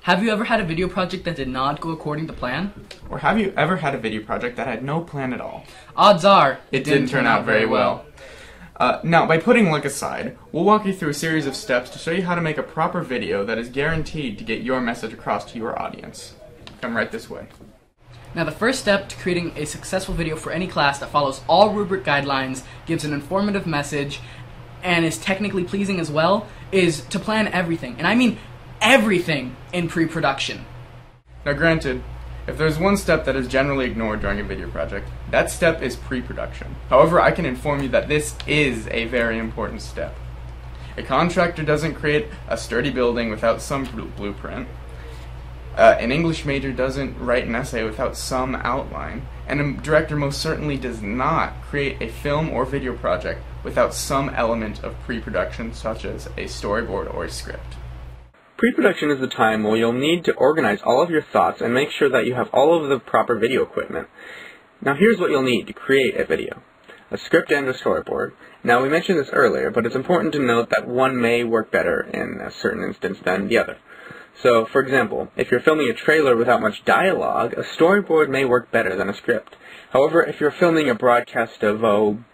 Have you ever had a video project that did not go according to plan? Or have you ever had a video project that had no plan at all? Odds are, It didn't turn out very well. Now, by putting luck aside, we'll walk you through a series of steps to show you how to make a proper video that is guaranteed to get your message across to your audience. Come right this way. Now, the first step to creating a successful video for any class that follows all rubric guidelines, gives an informative message, and is technically pleasing as well, is to plan everything. And I mean everything in pre-production. Now granted, if there's one step that is generally ignored during a video project, that step is pre-production. However, I can inform you that this is a very important step. A contractor doesn't create a sturdy building without some blueprint. An English major doesn't write an essay without some outline. And a director most certainly does not create a film or video project without some element of pre-production, such as a storyboard or a script. Pre-production is the time where you'll need to organize all of your thoughts and make sure that you have all of the proper video equipment. Now here's what you'll need to create a video. A script and a storyboard. Now we mentioned this earlier, but it's important to note that one may work better in a certain instance than the other. So, for example, if you're filming a trailer without much dialogue, a storyboard may work better than a script. However, if you're filming a broadcast of,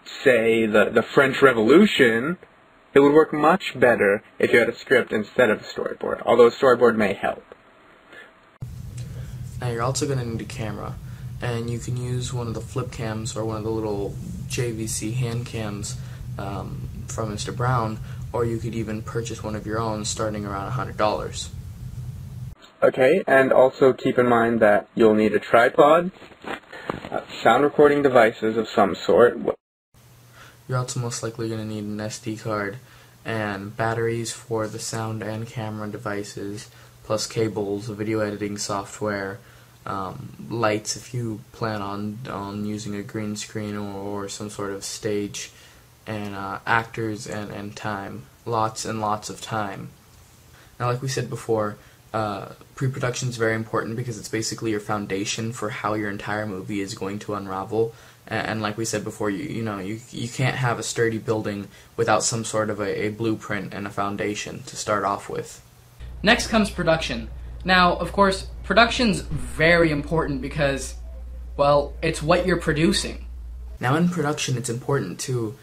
say, the French Revolution, it would work much better if you had a script instead of a storyboard, although a storyboard may help. Now you're also going to need a camera, and you can use one of the flip cams or one of the little JVC hand cams from Mr. Brown, or you could even purchase one of your own starting around $100. Okay, and also keep in mind that you'll need a tripod, sound recording devices of some sort. You're also most likely going to need an SD card and batteries for the sound and camera devices, plus cables, video editing software, lights if you plan on using a green screen or some sort of stage, and actors and time. Lots and lots of time. Now, like we said before, pre-production is very important because it's basically your foundation for how your entire movie is going to unravel. And like we said before, you can't have a sturdy building without some sort of a blueprint and a foundation to start off with. Next comes production. Now, of course, production's very important because, well, it's what you're producing. Now, in production, it's important to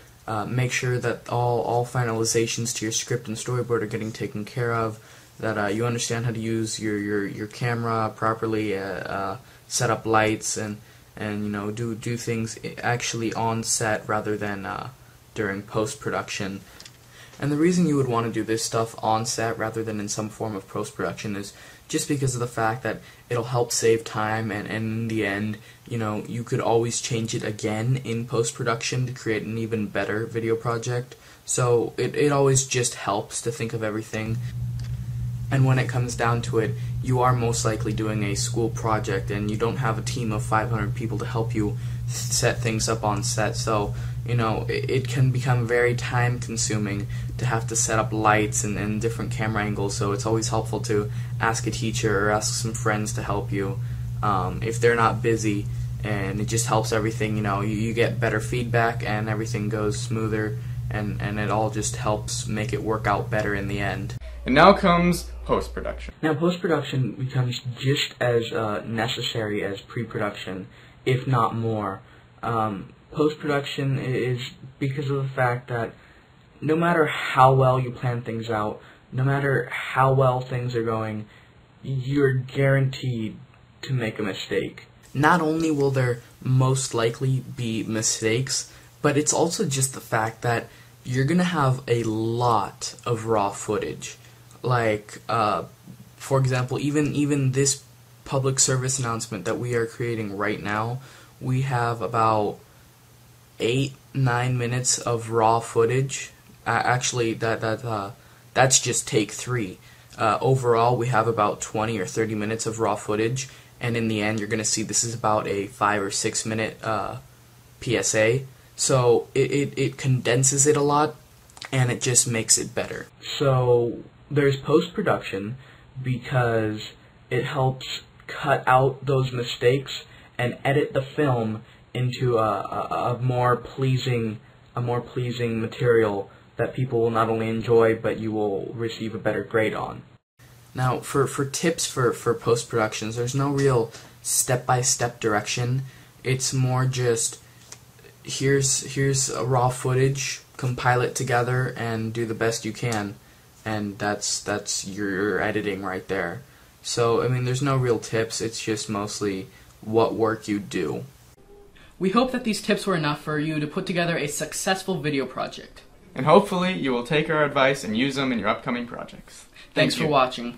make sure that all finalizations to your script and storyboard are getting taken care of, that you understand how to use your camera properly, set up lights, and do things actually on set rather than during post-production. And the reason you would want to do this stuff on set rather than in some form of post-production is just because of the fact that it'll help save time, and in the end, you could always change it again in post-production to create an even better video project. So it always just helps to think of everything. And when it comes down to it, you are most likely doing a school project and you don't have a team of 500 people to help you set things up on set. So, it can become very time consuming to have to set up lights and different camera angles. So it's always helpful to ask a teacher or ask some friends to help you if they're not busy. And it just helps everything, you get better feedback and everything goes smoother, and it all just helps make it work out better in the end. And now comes post-production. Now, post-production becomes just as necessary as pre-production, if not more. Post-production is because of the fact that no matter how well you plan things out, no matter how well things are going, you're guaranteed to make a mistake. Not only will there most likely be mistakes, but it's also just the fact that you're going to have a lot of raw footage. Like, for example, even this public service announcement that we are creating right now, we have about 8-9 minutes of raw footage. Actually, that's just take 3. Overall, we have about 20 or 30 minutes of raw footage, and in the end, you're going to see this is about a 5 or 6 minute PSA. So it condenses it a lot, and it just makes it better. So there's post-production because it helps cut out those mistakes and edit the film into a more pleasing material that people will not only enjoy, but you will receive a better grade on. Now, for tips for post-productions, there's no real step-by-step direction. It's more just, here's a raw footage, compile it together, and do the best you can. And that's your editing right there. So, I mean, there's no real tips, it's just mostly what work you do. We hope that these tips were enough for you to put together a successful video project. And hopefully you will take our advice and use them in your upcoming projects. Thanks for watching.